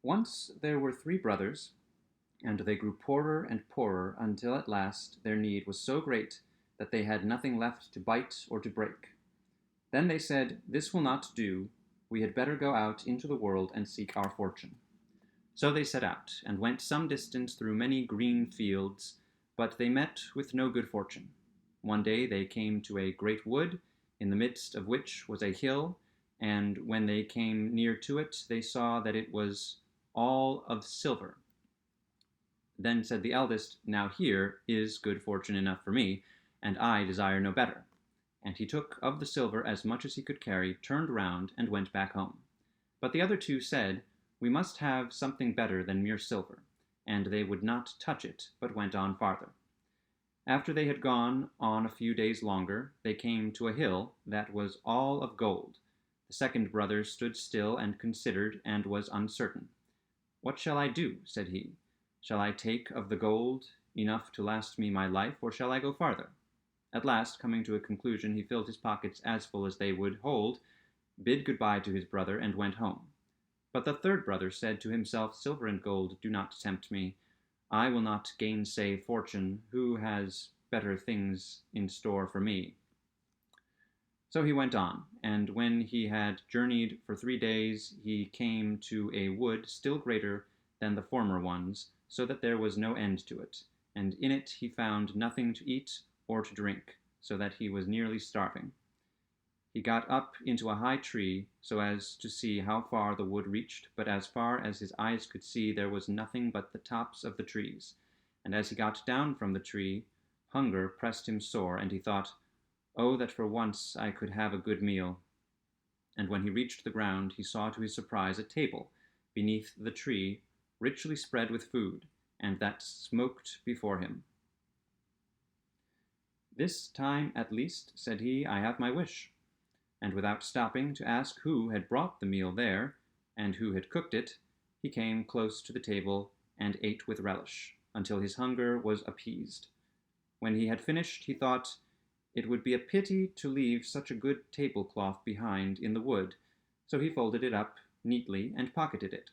Once there were three brothers, and they grew poorer and poorer until at last their need was so great that they had nothing left to bite or to break. Then they said, "This will not do. We had better go out into the world and seek our fortune." So they set out, and went some distance through many green fields, but they met with no good fortune. One day they came to a great wood, in the midst of which was a hill, and when they came near to it, they saw that it was all of silver. Then said the eldest, "Now here is good fortune enough for me, and I desire no better." And he took of the silver as much as he could carry, turned round, and went back home. But the other two said, "We must have something better than mere silver," and they would not touch it, but went on farther. After they had gone on a few days longer, they came to a hill that was all of gold. The second brother stood still and considered, and was uncertain. "What shall I do?" said he. "Shall I take of the gold enough to last me my life, or shall I go farther?" At last, coming to a conclusion, he filled his pockets as full as they would hold, bid good-bye to his brother, and went home. But the third brother said to himself, "Silver and gold do not tempt me. I will not gainsay fortune, who has better things in store for me." So he went on, and when he had journeyed for 3 days, he came to a wood still greater than the former ones, so that there was no end to it, and in it he found nothing to eat or to drink, so that he was nearly starving. He got up into a high tree, so as to see how far the wood reached, but as far as his eyes could see there was nothing but the tops of the trees. And as he got down from the tree, hunger pressed him sore, and he thought, "Oh, that for once I could have a good meal." And when he reached the ground, he saw to his surprise a table beneath the tree, richly spread with food, and that smoked before him. "This time at least," said he, "I have my wish." And without stopping to ask who had brought the meal there, and who had cooked it, he came close to the table and ate with relish, until his hunger was appeased. When he had finished, he thought, it would be a pity to leave such a good tablecloth behind in the wood, so he folded it up neatly and pocketed it.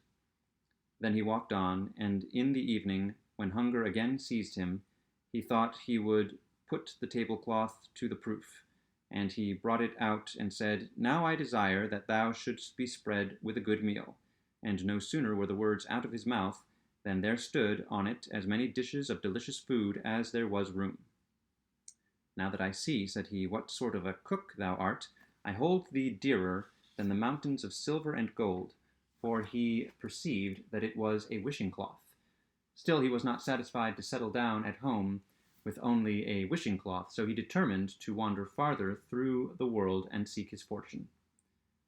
Then he walked on, and in the evening, when hunger again seized him, he thought he would put the tablecloth to the proof. And he brought it out and said, "Now I desire that thou shouldst be spread with a good meal." And no sooner were the words out of his mouth than there stood on it as many dishes of delicious food as there was room. "Now that I see," said he, "what sort of a cook thou art, I hold thee dearer than the mountains of silver and gold." For he perceived that it was a wishing cloth. Still he was not satisfied to settle down at home with only a wishing cloth, so he determined to wander farther through the world and seek his fortune.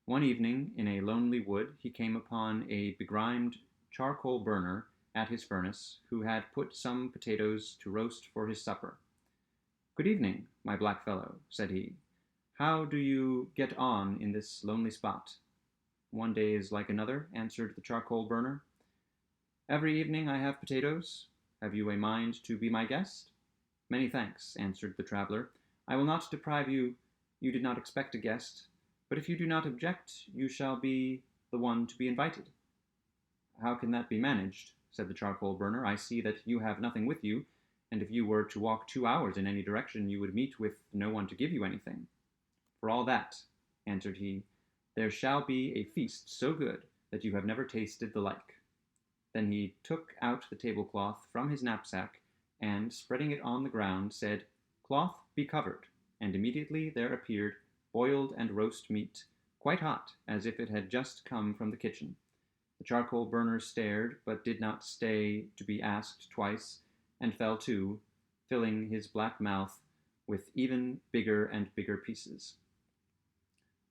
One evening, in a lonely wood, he came upon a begrimed charcoal burner at his furnace, who had put some potatoes to roast for his supper. "Good evening, my black fellow," said he. "How do you get on in this lonely spot?" "One day is like another," answered the charcoal burner. "Every evening I have potatoes. Have you a mind to be my guest?" "Many thanks," answered the traveler. "I will not deprive you. You did not expect a guest, but if you do not object, you shall be the one to be invited." "How can that be managed?" said the charcoal burner. "I see that you have nothing with you, and if you were to walk 2 hours in any direction, you would meet with no one to give you anything." "For all that," answered he, "there shall be a feast so good that you have never tasted the like." Then he took out the tablecloth from his knapsack, and, spreading it on the ground, said, "Cloth, be covered," and immediately there appeared boiled and roast meat, quite hot, as if it had just come from the kitchen. The charcoal burner stared, but did not stay to be asked twice, and fell to, filling his black mouth with even bigger and bigger pieces.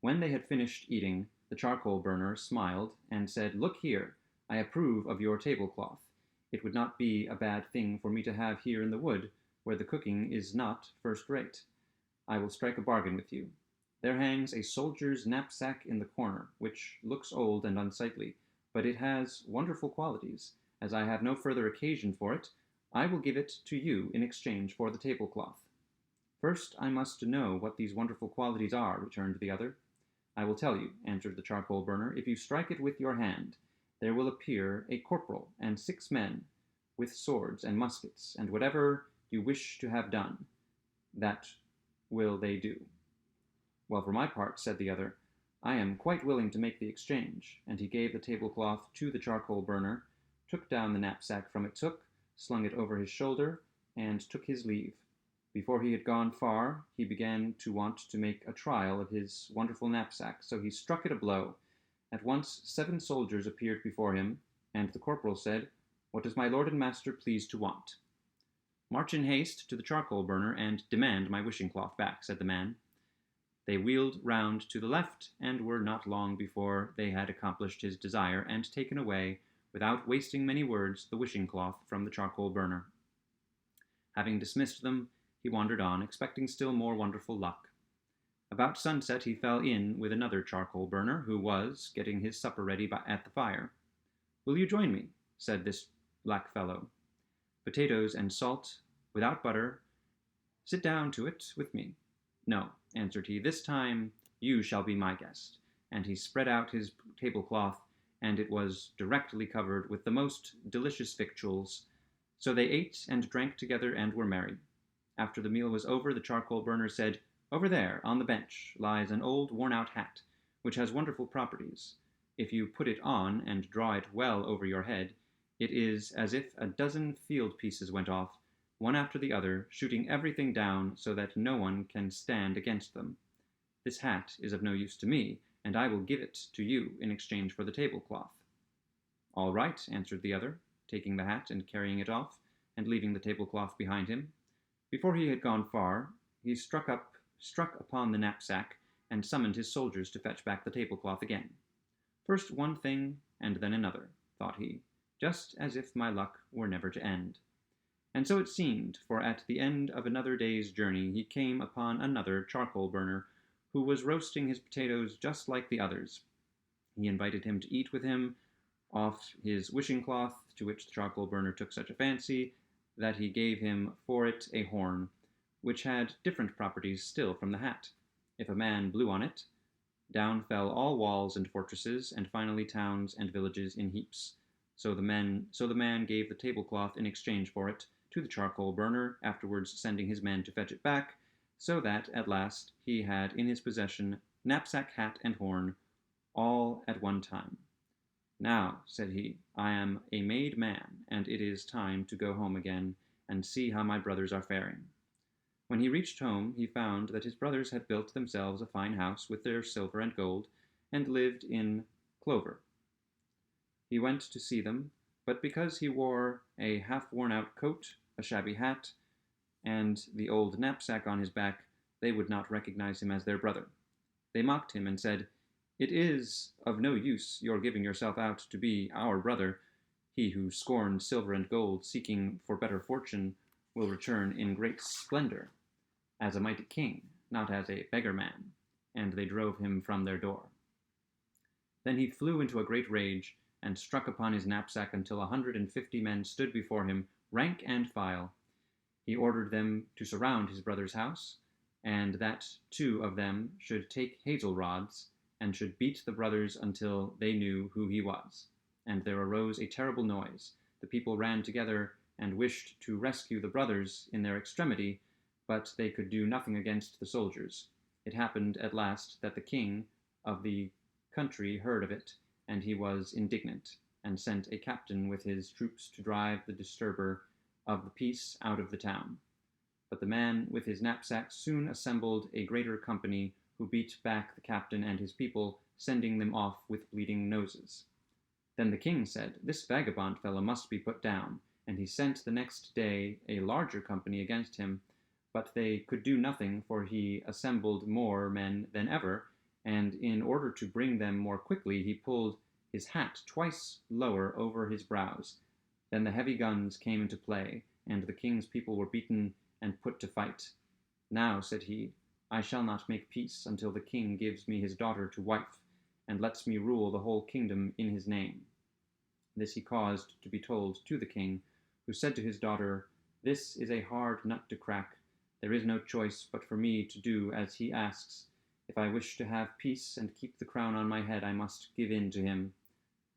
When they had finished eating, the charcoal burner smiled, and said, "Look here, I approve of your tablecloth. It would not be a bad thing for me to have here in the wood, where the cooking is not first rate. I will strike a bargain with you. There hangs a soldier's knapsack in the corner, which looks old and unsightly, but it has wonderful qualities. As I have no further occasion for it, I will give it to you in exchange for the tablecloth." "First I must know what these wonderful qualities are," returned the other. "I will tell you," answered the charcoal burner, "if you strike it with your hand, there will appear a corporal and 6 men with swords and muskets, and whatever you wish to have done, that will they do. Well, for my part, said the other, I am quite willing to make the exchange, and he gave the tablecloth to the charcoal burner, took down the knapsack from its hook, slung it over his shoulder, and took his leave. Before he had gone far, he began to want to make a trial of his wonderful knapsack, so he struck it a blow. At once 7 soldiers appeared before him, and the corporal said, What does my lord and master please to want? March in haste to the charcoal burner, and demand my wishing cloth back, said the man. They wheeled round to the left, and were not long before they had accomplished his desire, and taken away, without wasting many words, the wishing cloth from the charcoal burner. Having dismissed them, he wandered on, expecting still more wonderful luck. About sunset he fell in with another charcoal burner, who was getting his supper ready at the fire. Will you join me? Said this black fellow. Potatoes and salt, without butter. Sit down to it with me. No, answered he, this time you shall be my guest. And he spread out his tablecloth, and it was directly covered with the most delicious victuals. So they ate and drank together and were merry. After the meal was over, the charcoal burner said, Over there, on the bench, lies an old worn-out hat, which has wonderful properties. If you put it on and draw it well over your head, it is as if a dozen field pieces went off, one after the other, shooting everything down so that no one can stand against them. This hat is of no use to me, and I will give it to you in exchange for the tablecloth. All right, answered the other, taking the hat and carrying it off, and leaving the tablecloth behind him. Before he had gone far, he struck upon the knapsack, and summoned his soldiers to fetch back the tablecloth again. First one thing, and then another, thought he, just as if my luck were never to end. And so it seemed, for at the end of another day's journey he came upon another charcoal burner, who was roasting his potatoes just like the others. He invited him to eat with him off his wishing cloth, to which the charcoal burner took such a fancy that he gave him for it a horn, which had different properties still from the hat. If a man blew on it, down fell all walls and fortresses, and finally towns and villages in heaps. So the man gave the tablecloth in exchange for it to the charcoal burner, afterwards sending his men to fetch it back, so that at last he had in his possession knapsack, hat, and horn, all at one time. Now, said he, I am a made man, and it is time to go home again, and see how my brothers are faring. When he reached home, he found that his brothers had built themselves a fine house with their silver and gold, and lived in clover. He went to see them, but because he wore a half-worn-out coat, a shabby hat, and the old knapsack on his back, they would not recognize him as their brother. They mocked him and said, It is of no use your giving yourself out to be our brother. He who scorned silver and gold, seeking for better fortune, will return in great splendor, as a mighty king, not as a beggar man. And they drove him from their door. Then he flew into a great rage, and struck upon his knapsack until 150 men stood before him, rank and file. He ordered them to surround his brother's house, and that 2 of them should take hazel rods, and should beat the brothers until they knew who he was. And there arose a terrible noise. The people ran together, and wished to rescue the brothers in their extremity, but they could do nothing against the soldiers. It happened at last that the king of the country heard of it, and he was indignant, and sent a captain with his troops to drive the disturber of the peace out of the town. But the man with his knapsack soon assembled a greater company, who beat back the captain and his people, sending them off with bleeding noses. Then the king said, This vagabond fellow must be put down, and he sent the next day a larger company against him, but they could do nothing, for he assembled more men than ever, and in order to bring them more quickly, he pulled his hat twice lower over his brows. Then the heavy guns came into play, and the king's people were beaten and put to fight. Now, said he, I shall not make peace until the king gives me his daughter to wife, and lets me rule the whole kingdom in his name. This he caused to be told to the king, who said to his daughter, This is a hard nut to crack. There is no choice but for me to do as he asks. If I wish to have peace and keep the crown on my head, I must give in to him.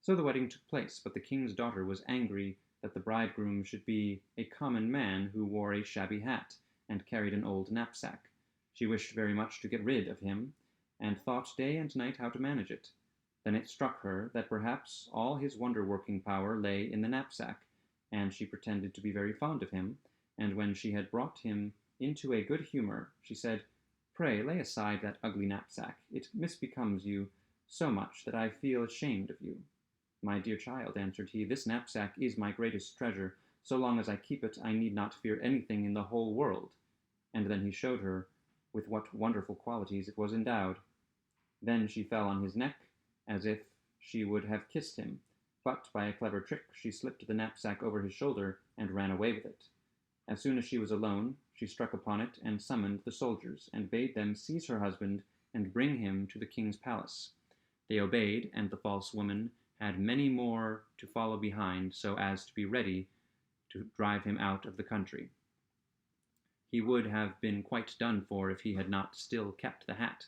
So the wedding took place, but the king's daughter was angry that the bridegroom should be a common man who wore a shabby hat and carried an old knapsack. She wished very much to get rid of him, and thought day and night how to manage it. Then it struck her that perhaps all his wonder-working power lay in the knapsack, and she pretended to be very fond of him, and when she had brought him into a good humour, she said, "Pray lay aside that ugly knapsack. It misbecomes you so much that I feel ashamed of you." "My dear child," answered he, "this knapsack is my greatest treasure. So long as I keep it, I need not fear anything in the whole world." And then he showed her with what wonderful qualities it was endowed. Then she fell on his neck, as if she would have kissed him, but by a clever trick she slipped the knapsack over his shoulder and ran away with it. As soon as she was alone, she struck upon it and summoned the soldiers, and bade them seize her husband and bring him to the king's palace. They obeyed, and the false woman had many more to follow behind, so as to be ready to drive him out of the country. He would have been quite done for if he had not still kept the hat.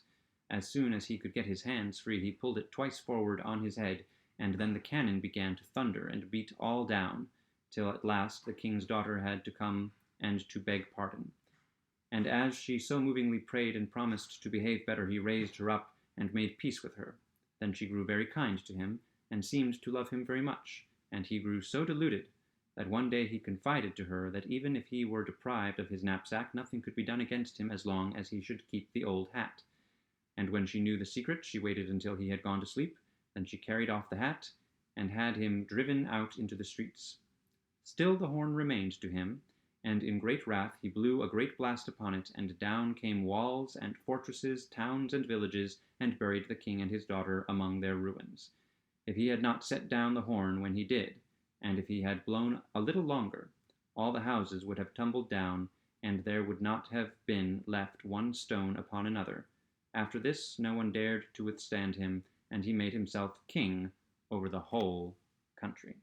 As soon as he could get his hands free, he pulled it twice forward on his head, and then the cannon began to thunder and beat all down, till at last the king's daughter had to come and to beg pardon. And as she so movingly prayed and promised to behave better, he raised her up and made peace with her. Then she grew very kind to him, and seemed to love him very much, and he grew so deluded that one day he confided to her that even if he were deprived of his knapsack, nothing could be done against him as long as he should keep the old hat. And when she knew the secret, she waited until he had gone to sleep, then she carried off the hat, and had him driven out into the streets. Still the horn remained to him, and in great wrath he blew a great blast upon it, and down came walls and fortresses, towns and villages, and buried the king and his daughter among their ruins. If he had not set down the horn when he did, and if he had blown a little longer, all the houses would have tumbled down, and there would not have been left one stone upon another. After this no one dared to withstand him, and he made himself king over the whole country.